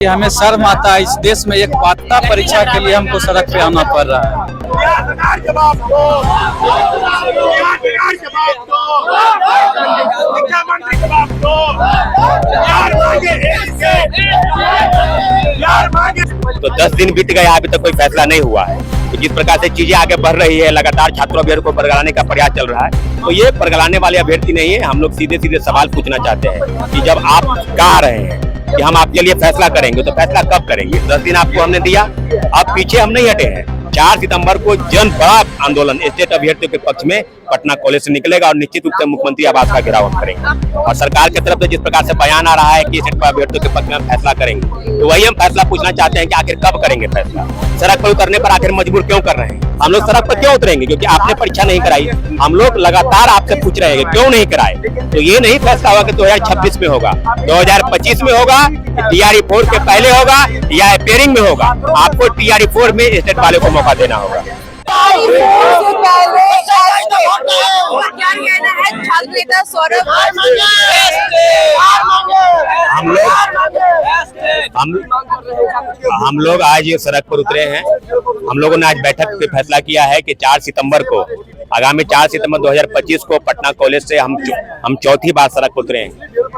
हमें शर्म आता है, इस देश में एक पात्रता परीक्षा के लिए हमको सड़क पे आना पड़ रहा है। तो 10 दिन बीत गए, अभी तक कोई फैसला नहीं हुआ है। तो जिस प्रकार से चीजें आगे बढ़ रही है, लगातार छात्रों अभ्यर्थी को बरगलाने का प्रयास चल रहा है, तो ये बरगलाने वाले अभ्यर्थी नहीं है। हम लोग सीधे सीधे सवाल पूछना चाहते हैं कि जब आप कह रहे हैं कि हम आपके लिए फैसला करेंगे, तो फैसला कब करेंगे? 10 दिन आपको हमने दिया, अब पीछे हम नहीं हटे हैं। 4 सितंबर को जन बड़ा आंदोलन स्टेट अभ्यर्थियों के पक्ष में पटना कॉलेज से निकलेगा और निश्चित रूप से मुख्यमंत्री आवास का घेराव हम करेंगे। और सरकार की तरफ से जिस प्रकार से बयान आ रहा है कि स्टेट अभ्यर्थियों के पक्ष में हम फैसला करेंगे, तो वही हम फैसला पूछना चाहते हैं कि आखिर कब करेंगे फैसला। सड़क पर उतरने पर आखिर मजबूर क्यों कर रहे हैं? हम लोग सड़क पर क्यों उतरेंगे? क्योंकि आपने परीक्षा नहीं कराई। हम लोग लगातार आपसे पूछ रहे हैं क्यों नहीं कराए। तो ये नहीं फैसला होगा कि 2026 में होगा, 2025 में होगा, TRE 4 के पहले होगा या अपेयरिंग में होगा। आपको TRE 4 में स्टेट वाले को मौका देना होगा। छात्र नेता सौरभ हम लोग आज ये सड़क पर उतरे हैं। हम लोगों ने आज बैठक पे फैसला किया है कि 4 सितंबर को, आगामी 4 सितंबर 2025 को पटना कॉलेज से हम चौथी बार सड़क पर उतरे हैं।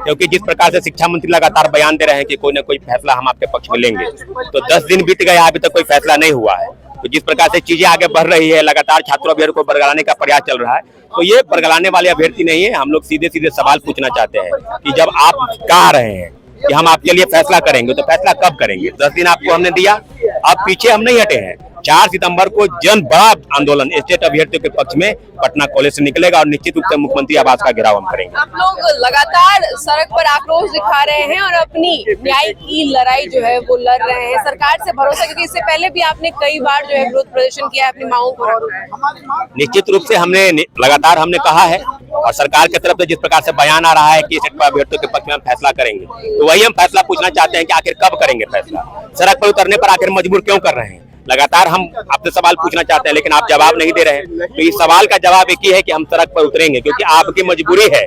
क्योंकि जिस प्रकार से शिक्षा मंत्री लगातार बयान दे रहे हैं कि कोई ना कोई फैसला हम आपके पक्ष में लेंगे, तो 10 दिन बीत गए, अभी तक कोई फैसला नहीं हुआ है। तो जिस प्रकार से चीजें आगे बढ़ रही है, लगातार छात्रों अभ्यर्थी को बरगलाने का प्रयास चल रहा है, तो ये बरगलाने वाले अभ्यर्थी नहीं है। हम लोग सीधे सीधे सवाल पूछना चाहते हैं कि जब आप कह रहे हैं कि हम आपके लिए फैसला करेंगे, तो फैसला कब करेंगे? 10 दिन आपको हमने दिया, अब पीछे हम नहीं हटे हैं। 4 सितंबर को जन बड़ा आंदोलन स्टेट अभ्यर्थियों के पक्ष में पटना कॉलेज से निकलेगा और निश्चित रूप से मुख्यमंत्री आवास का घेराव हम करेंगे। आप लोग लगातार सड़क पर आक्रोश दिखा रहे हैं और अपनी न्याय की लड़ाई जो है वो लड़ रहे हैं सरकार से भरोसा, क्योंकि इससे पहले भी आपने कई बार जो है विरोध प्रदर्शन किया है, अपनी मांगों को रखा है। निश्चित रूप से हमने लगातार कहा है और सरकार की तरफ से जिस प्रकार से बयान आ रहा है कि स्टेट अभ्यर्थियों के पक्ष में हम फैसला करेंगे, तो वही हम फैसला पूछना चाहते हैं कि आखिर कब करेंगे फैसला। सड़क पर उतरने पर आखिर मजबूर क्यों कर रहे हैं? लगातार हम आपसे सवाल पूछना चाहते हैं, लेकिन आप जवाब नहीं दे रहे हैं। तो इस सवाल का जवाब एक ही है कि हम सड़क पर उतरेंगे, क्योंकि आपकी मजबूरी है।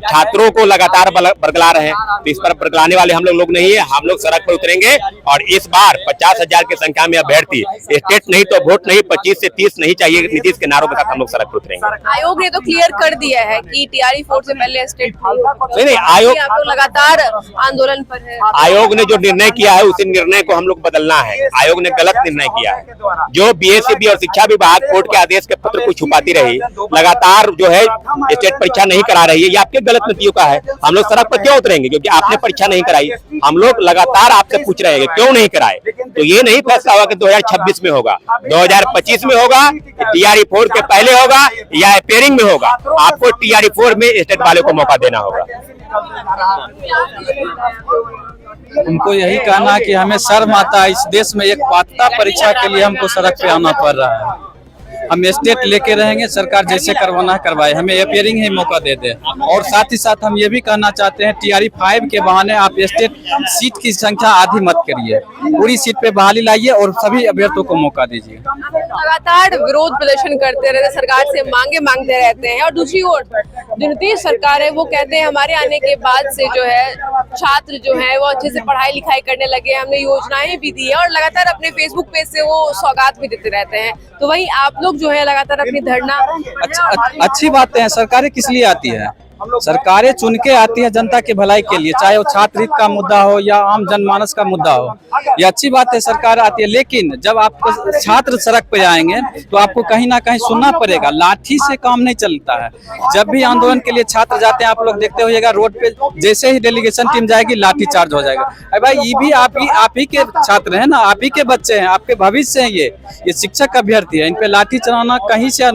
छात्रों को लगातार बरगला रहे हैं, तो इस पर बरगलाने वाले हम लोग नहीं है। हम लोग सड़क पर उतरेंगे और इस बार 50,000 की संख्या में अभ्यर्थी, स्टेट नहीं तो वोट नहीं, 25 से 30 नहीं चाहिए, नीतीश के नारों के साथ हम लोग सड़क पर उतरेंगे। आयोग ने तो क्लियर कर दिया है कि TRE 4 से पहले स्टेट नहीं, आयोग आप लोग लगातार आंदोलन पर है। आयोग ने जो निर्णय किया है, उसी निर्णय को हम लोग बदलना है। आयोग ने गलत निर्णय किया है। जो BSCB और शिक्षा विभाग कोर्ट के आदेश के पत्र को छुपाती रही, लगातार जो है स्टेट परीक्षा नहीं करा रही है, ये आपके गलत नीतियों का है। हम लोग सड़क पर क्यों उतरेंगे? क्योंकि आपने परीक्षा नहीं कराई। हम लोग लगातार आपसे पूछ रहे हैं क्यों नहीं कराए। तो ये नहीं फैसला होगा कि 2026 में होगा, 2025 में होगा, TRE 4 के पहले होगा या अपेयरिंग में होगा। आपको TRE 4 में स्टेट वाले को मौका देना होगा। उनको यही कहना है कि हमें शर्म आता है, इस देश में एक पात्रता परीक्षा के लिए हमको सड़क पे आना पड़ रहा है। हम स्टेट लेके रहेंगे, सरकार जैसे करवाना है करवाए, हमें अपेयरिंग ही मौका दे दे। और साथ ही साथ हम ये भी कहना चाहते हैं, TRE 5 के बहाने आप स्टेट सीट की संख्या आधी मत करिए, पूरी सीट पे बहाली लाइए और सभी अभ्यर्थियों को मौका दीजिए। लगातार विरोध प्रदर्शन करते रहते, सरकार से मांगते रहते हैं। और दूसरी ओर जो नीतीश सरकार है, वो कहते हैं हमारे आने के बाद से जो है छात्र जो है वो अच्छे से पढ़ाई लिखाई करने लगे, हमने योजनाएं भी दी है और लगातार अपने फेसबुक पेज से वो सौगात भी देते रहते हैं। तो वही आप लोग जो है लगातार अपनी धरना अच्छी बात है। सरकारें किस लिए आती है? सरकारें चुन के आती है जनता के भलाई के लिए, चाहे वो छात्र हित का मुद्दा हो या आम जनमानस का मुद्दा हो। ये अच्छी बात है, सरकार आती है, लेकिन जब आप छात्र सड़क पे आएंगे तो आपको कहीं ना कहीं सुनना पड़ेगा। लाठी से काम नहीं चलता है। जब भी आंदोलन के लिए छात्र जाते हैं, आप लोग देखते होइएगा रोड पे जैसे ही डेलीगेशन टीम जाएगी, लाठी चार्ज हो जाएगा। अरे भाई, ये भी आप ही के छात्र हैं ना, आप ही के बच्चे हैं, आपके भविष्य हैं। ये शिक्षक अभ्यर्थी है, इन पे लाठी चलाना कहीं से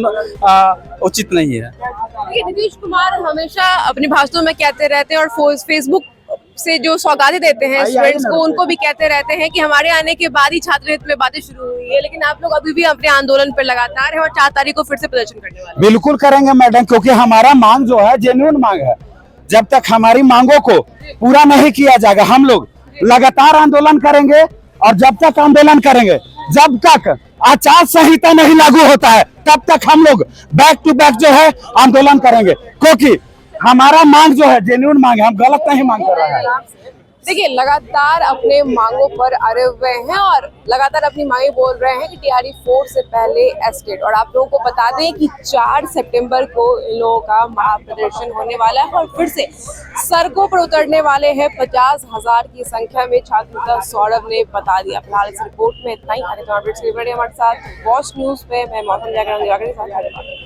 उचित नहीं है। नीतीश कुमार हमेशा अपने भाषणों में कहते रहते हैं और फेसबुक से जो सौगातें देते हैं स्टूडेंट्स को, उनको भी कहते रहते हैं कि हमारे आने के बाद ही छात्र हित में बातें शुरू हुई है। लेकिन आप लोग अभी भी अपने आंदोलन पर लगातार है और 4 तारीख को फिर से प्रदर्शन करने वाले हैं। बिल्कुल करेंगे मैडम, क्योंकि हमारा मांग जो है जेन्युइन मांग है। जब तक हमारी मांगों को पूरा नहीं किया जाएगा, हम लोग लगातार आंदोलन करेंगे। और जब तक आंदोलन करेंगे, जब तक आचार संहिता नहीं लागू होता है, तब तक हम लोग बैक टू बैक जो है आंदोलन करेंगे। क्योंकि हमारा मांग जो है जेन्युइन मांग है, हम गलत नहीं मांग कर रहे हैं। देखिए लगातार अपने मांगों पर अड़े हुए हैं और लगातार अपनी मांगे बोल रहे हैं कि टीआरई 4 से पहले एस्टेट। और आप लोगों को बता दें कि 4 सितंबर को इन लोगों का महाप्रदर्शन होने वाला है और फिर से सड़कों पर उतरने वाले हैं 50,000 की संख्या में। छात्र नेता सौरभ ने बता दिया। फिलहाल इस रिपोर्ट में इतना ही। हमारे साथ वॉच न्यूज पे मैं मौसम जागरण के साथ।